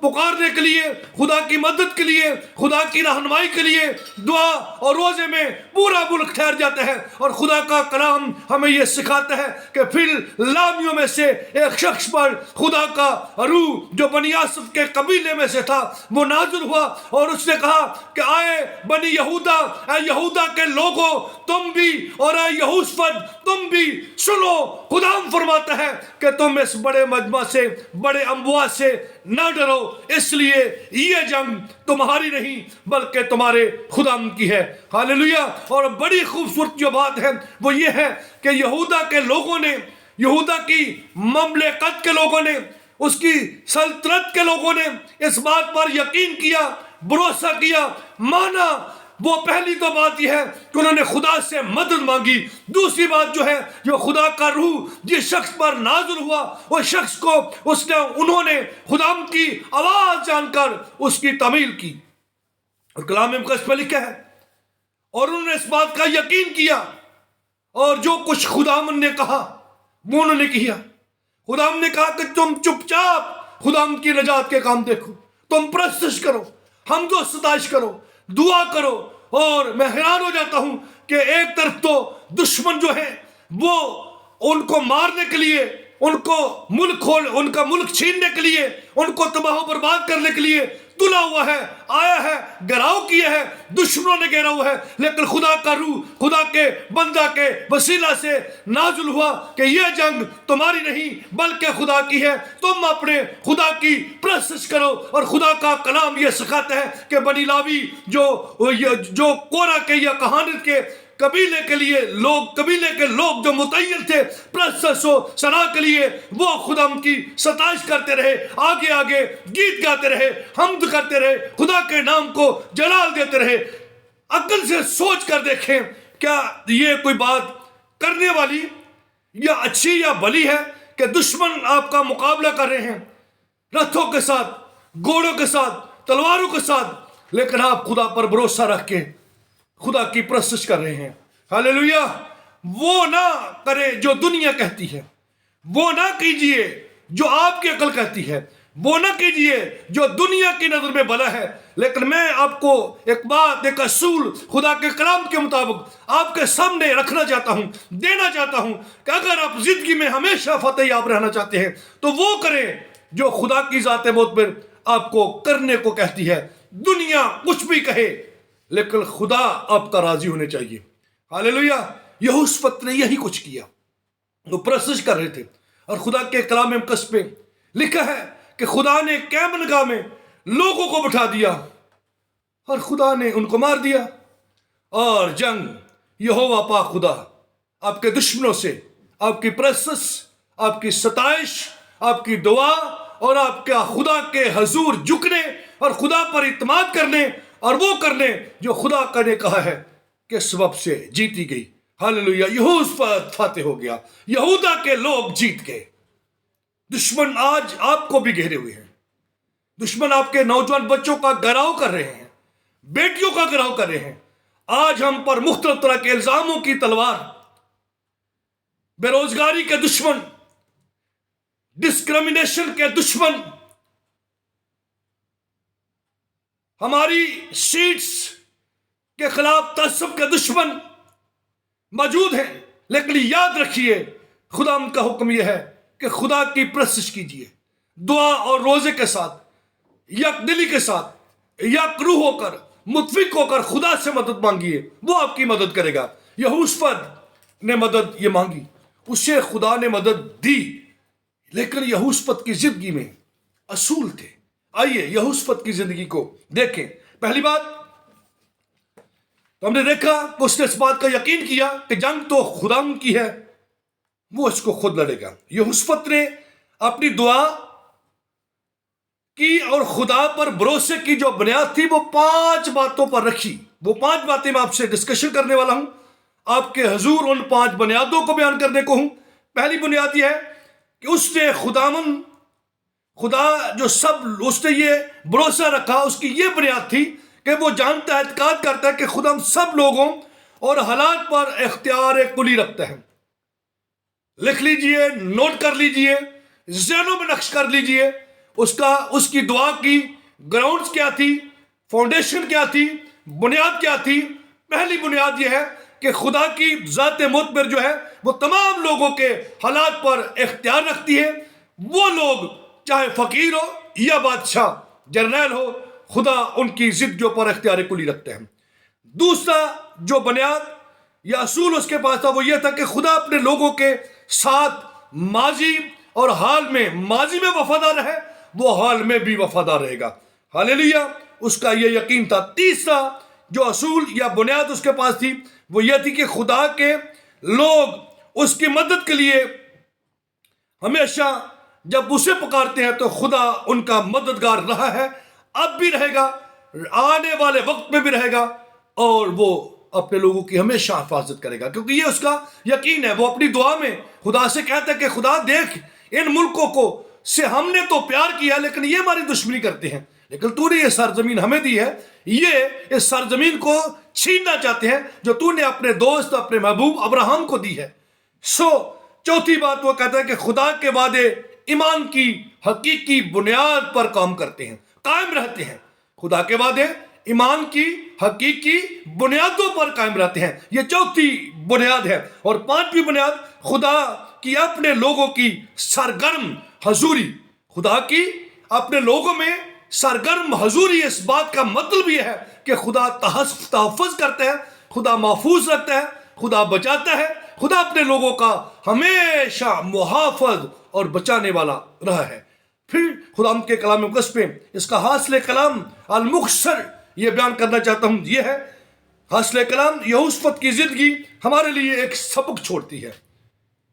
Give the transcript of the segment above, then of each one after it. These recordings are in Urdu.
پکارنے کے لیے، خدا کی مدد کے لیے، خدا کی رہنمائی کے لیے دعا اور روزے میں پورا ملک ٹھہر جاتا ہے۔ اور خدا کا کلام ہمیں یہ سکھاتا ہے کہ پھر لامیوں میں سے ایک شخص پر خدا کا روح جو بنی آصف کے قبیلے میں سے تھا وہ نازل ہوا، اور اس نے کہا کہ آئے بنی یہودا، اے یہودا کے لوگوں تم بھی، اور اے یہوشفت تم بھی سنو، خدا فرماتا ہے کہ تم اس بڑے مجمع سے، بڑے اموات سے نہ ڈرو، اس لیے یہ جنگ تمہاری نہیں بلکہ تمہارے خدا کی ہے۔ ہاللویا۔ اور بڑی خوبصورت جو بات ہے وہ یہ ہے کہ یہودا کے لوگوں نے، یہودا کی مملکت کے لوگوں نے، اس کی سلطنت کے لوگوں نے اس بات پر یقین کیا، بھروسہ کیا، مانا۔ وہ پہلی تو بات یہ ہے کہ انہوں نے خدا سے مدد مانگی۔ دوسری بات جو ہے، جو خدا کا روح جس شخص پر نازل ہوا، اس شخص کو انہوں نے خدا کی آواز جان کر اس کی تعمیل کی۔ اور کلام مقدس میں لکھا ہے اور انہوں نے اس بات کا یقین کیا، اور جو کچھ خداوند نے کہا وہ انہوں نے کیا۔ خداوند نے کہا کہ تم چپ چاپ خداوند کی نجات کے کام دیکھو، تم پرستش کرو، حمد و ستائش کرو، دعا کرو۔ اور میں حیران ہو جاتا ہوں کہ ایک طرف تو دشمن جو ہے وہ ان کو مارنے کے لیے، ان کا ملک چھیننے کے لیے، ان کو تباہ و برباد کرنے کے لیے تلا ہوا ہے، آیا ہے، گھیراؤ کیا ہے، دشمنوں نے گھیرا ہوا ہے، لیکن خدا کا روح خدا کے بندہ کے وسیلہ سے نازل ہوا کہ یہ جنگ تمہاری نہیں بلکہ خدا کی ہے، تم اپنے خدا کی پرستش کرو۔ اور خدا کا کلام یہ سکھاتا ہے کہ بنی لاوی جو کورہ کے یا کہانت کے قبیلے کے لوگ جو متعین تھے پرستش و ثنا کے لیے، وہ خدا کی ستائش کرتے رہے، آگے آگے گیت گاتے رہے، حمد کرتے رہے، خدا کے نام کو جلال دیتے رہے۔ عقل سے سوچ کر دیکھیں، کیا یہ کوئی بات کرنے والی یا اچھی یا بھلی ہے کہ دشمن آپ کا مقابلہ کر رہے ہیں رتھوں کے ساتھ، گھوڑوں کے ساتھ، تلواروں کے ساتھ، لیکن آپ خدا پر بھروسہ رکھ کے خدا کی پرستش کر رہے ہیں۔ ہاللویا۔ وہ نہ کرے جو دنیا کہتی ہے، وہ نہ کیجئے جو آپ کی عقل کہتی ہے، وہ نہ کیجئے جو دنیا کی نظر میں بھلا ہے، لیکن میں آپ کو ایک بات، ایک اصول خدا کے کلام کے مطابق آپ کے سامنے رکھنا چاہتا ہوں، دینا چاہتا ہوں کہ اگر آپ زندگی میں ہمیشہ فتح یاب رہنا چاہتے ہیں تو وہ کریں جو خدا کی ذات معتبر آپ کو کرنے کو کہتی ہے۔ دنیا کچھ بھی کہے لیکن خدا آپ کا راضی ہونے چاہیے۔ ہاللویا۔ یہوشفت نے یہی کچھ کیا، وہ پرستش کر رہے تھے، اور خدا کے کلام مقدس میں لکھا ہے کہ خدا نے کیمنگاہ میں لوگوں کو بٹھا دیا اور خدا نے ان کو مار دیا، اور جنگ یہوہ پاک خدا آپ کے دشمنوں سے آپ کی پرستش، آپ کی ستائش، آپ کی دعا اور آپ کا خدا کے حضور جھکنے اور خدا پر اعتماد کرنے اور وہ کرنے جو خدا کا نے کہا ہے کہ سبب سے جیتی گئی۔ ہاللویا۔ یہوشفت فاتح ہو گیا، یہودا کے لوگ جیت گئے۔ دشمن آج آپ کو بھی گھیرے ہوئے ہیں، دشمن آپ کے نوجوان بچوں کا گھراؤ کر رہے ہیں، بیٹیوں کا گھراؤ کر رہے ہیں۔ آج ہم پر مختلف طرح کے الزاموں کی تلوار، بے روزگاری کے دشمن، ڈسکرمنیشن کے دشمن، ہماری سیٹس کے خلاف تعصب کے دشمن موجود ہیں، لیکن یاد رکھیے خدا کا حکم یہ ہے کہ خدا کی پرستش کیجیے، دعا اور روزے کے ساتھ، یک دلی کے ساتھ، یک روح ہو کر، متفق ہو کر خدا سے مدد مانگیے، وہ آپ کی مدد کرے گا۔ یہوشفت نے مدد یہ مانگی، اسے خدا نے مدد دی، لیکن یہوشفت کی زندگی میں اصول تھے۔ آئیے یہوشفت کی زندگی کو دیکھیں۔ پہلی بات تو ہم نے دیکھا کہ اس نے اس بات کا یقین کیا کہ جنگ تو خدا کی ہے، وہ اس کو خود لڑے گا۔ یہوشفت نے اپنی دعا کی اور خدا پر بھروسے کی جو بنیاد تھی وہ 5 باتوں پر رکھی۔ وہ 5 باتیں میں آپ سے ڈسکشن کرنے والا ہوں، آپ کے حضور ان 5 بنیادوں کو بیان کرنے کو ہوں۔ پہلی بنیاد یہ ہے کہ اس نے خدا جو اس نے یہ بھروسہ رکھا، اس کی یہ بنیاد تھی کہ وہ جانتا ہے، اعتقاد کرتا ہے کہ خدا سب لوگوں اور حالات پر اختیار کلی رکھتا ہے۔ لکھ لیجئے، نوٹ کر لیجئے، ذہنوں میں نقش کر لیجئے۔ اس کی دعا کی گراؤنڈز کیا تھی، فاؤنڈیشن کیا تھی، بنیاد کیا تھی؟ پہلی بنیاد یہ ہے کہ خدا کی ذات معتبر جو ہے وہ تمام لوگوں کے حالات پر اختیار رکھتی ہے. وہ لوگ چاہے فقیر ہو یا بادشاہ جرنیل ہو، خدا ان کی زندگیوں پر اختیار کلی رکھتے ہیں. دوسرا جو بنیاد یا اصول اس کے پاس تھا وہ یہ تھا کہ خدا اپنے لوگوں کے ساتھ ماضی اور حال میں، ماضی میں وفادار ہے، وہ حال میں بھی وفادار رہے گا. ہاللیلویا، اس کا یہ یقین تھا. تیسرا جو اصول یا بنیاد اس کے پاس تھی وہ یہ تھی کہ خدا کے لوگ اس کی مدد کے لیے ہمیشہ جب اسے پکارتے ہیں تو خدا ان کا مددگار رہا ہے، اب بھی رہے گا، آنے والے وقت میں بھی رہے گا، اور وہ اپنے لوگوں کی ہمیشہ حفاظت کرے گا، کیونکہ یہ اس کا یقین ہے. وہ اپنی دعا میں خدا سے کہتا ہے کہ خدا دیکھ، ان ملکوں کو سے ہم نے تو پیار کیا لیکن یہ ہماری دشمنی کرتے ہیں، لیکن تو نے یہ سرزمین ہمیں دی ہے، یہ اس سرزمین کو چھیننا چاہتے ہیں جو تو نے اپنے دوست، اپنے محبوب ابراہم کو دی ہے. چوتھی بات وہ کہتا ہے کہ خدا کے وعدے ایمان کی حقیقی بنیاد پر کام کرتے ہیں، قائم رہتے ہیں. خدا کے وعدے ایمان کی حقیقی بنیادوں پر قائم رہتے ہیں. یہ چوتھی بنیاد ہے. اور پانچویں بنیاد خدا کی اپنے لوگوں کی سرگرم حضوری. خدا کی اپنے لوگوں میں سرگرم حضوری. اس بات کا مطلب یہ ہے کہ خدا تحفظ کرتا ہے، خدا محفوظ رکھتا ہے، خدا بچاتا ہے. خدا اپنے لوگوں کا ہمیشہ محافظ اور بچانے والا رہا ہے. پھر خدا کے کلام مقدس پہ اس کا حاصل کلام المختصر یہ بیان کرنا چاہتا ہوں. یہ ہے حاصل کلام، یہوشفت کی زندگی ہمارے لیے ایک سبق چھوڑتی ہے.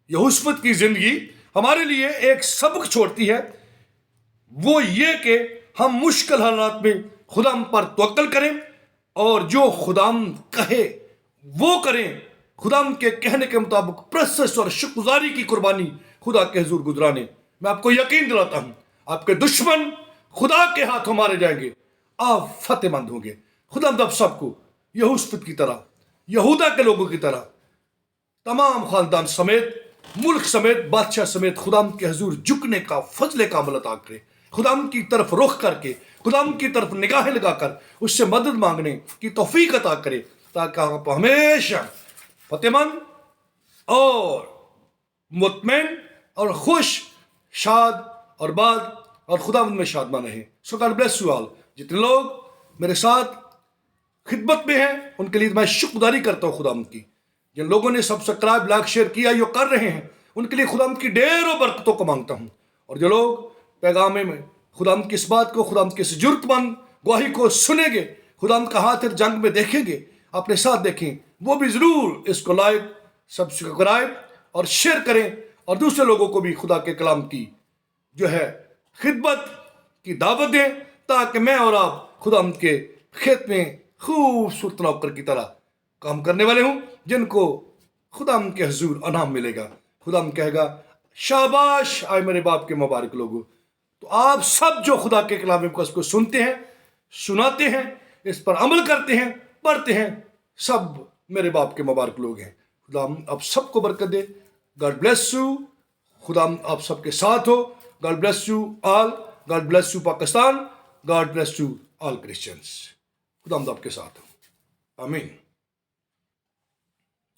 یہوشفت کی زندگی ہمارے لیے ایک سبق چھوڑتی ہے. وہ یہ کہ ہم مشکل حالات میں خدا پر توکل کریں اور جو خدا کہے وہ کریں. خدا کے کہنے کے مطابق پرستش اور شکرگزاری کی قربانی خدا کے حضور گزرانے. میں آپ کو یقین دلاتا ہوں آپ کے دشمن خدا کے ہاتھوں مارے جائیں گے، آپ فتح مند ہوں گے. خدا اب سب کو یہوشفت کی طرح، یہودا کے لوگوں کی طرح، تمام خاندان سمیت، ملک سمیت، بادشاہ سمیت خدا کے حضور جھکنے کا فضل کا عمل عطا کرے. خدا کی طرف رخ کر کے، خدا کی طرف نگاہیں لگا کر اس سے مدد مانگنے کی توفیق عطا کرے، تاکہ آپ ہمیشہ فتح مند اور مطمئن اور خوش، شاد اور باد اور خدا میں شادمان رہیں. سو گاڈ بلیس یو آل. جتنے لوگ میرے ساتھ خدمت میں ہیں ان کے لیے میں شکرداری کرتا ہوں خدا کی. جن لوگوں نے سبسکرائب، لائک، شیئر کیا، یہ کر رہے ہیں، ان کے لیے خدا کی ڈھیروں برکتوں کو مانگتا ہوں. اور جو لوگ پیغامے میں خدا کی اس بات کو، خدا کی اس ضرورت مند گواہی کو سنیں گے، خدا کا ہاتھ جنگ میں دیکھیں گے، اپنے ساتھ دیکھیں، وہ بھی ضرور اس کو لائک، سبسکرائب اور شیئر کریں، اور دوسرے لوگوں کو بھی خدا کے کلام کی جو ہے خدمت کی دعوت دیں، تاکہ میں اور آپ خدا کے کھیت میں خوبصورت نوکر کی طرح کام کرنے والے ہوں، جن کو خدا کے حضور انعام ملے گا. خدا کہے گا شاباش آئے میرے باپ کے مبارک لوگوں. تو آپ سب جو خدا کے کلام مقدس کو سنتے ہیں، سناتے ہیں، اس پر عمل کرتے ہیں، پڑھتے ہیں، سب میرے باپ کے مبارک لوگ ہیں. خدا آپ سب کو برکت دے. God bless you. خدا آپ سب کے ساتھ ہو. God bless you all. God bless you Pakistan. God bless you all Christians. خدا آپ کے ساتھ ہو. آمین.